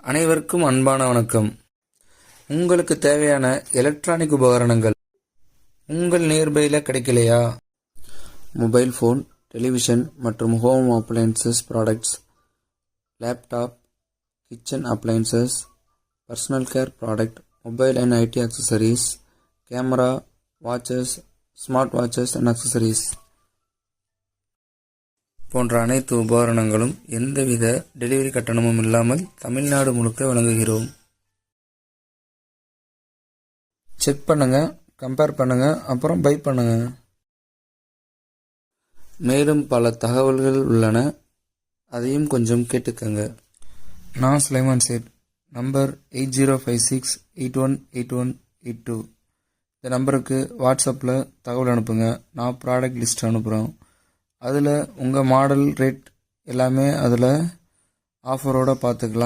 அனைவருக்கும் அன்பான வணக்கம். உங்களுக்கு தேவையான எலக்ட்ரானிக் உபகரணங்கள் உங்கள் நியர்பையில் கிடைக்கலையா? மொபைல் ஃபோன், டெலிவிஷன் மற்றும் home appliances products, laptop, kitchen appliances, personal care product, mobile and IT accessories, camera, watches, smart watches and accessories போன்ற அனைத்து உபகரணங்களும் எந்தவித டெலிவரி கட்டணமும் இல்லாமல் தமிழ்நாடு முழுக்க வழங்குகிறோம். செக் பண்ணுங்க, கம்பேர் பண்ணுங்க, அப்புறம் பை பண்ணுங்க. மேலும் பல தகவல்கள் உள்ளன, அதையும் கொஞ்சம் கேட்டுக்கங்க. நான் சுலைமான் சேட், நம்பர் 8056818182. இந்த நம்பருக்கு வாட்ஸ்அப்பில் தகவல் அனுப்புங்க. நான் ப்ராடக்ட் லிஸ்ட் அனுப்புகிறோம். அதில் உங்கள் மாடல், ரேட் எல்லாமே அதில் ஆஃபரோடு பார்த்துக்கலாம்.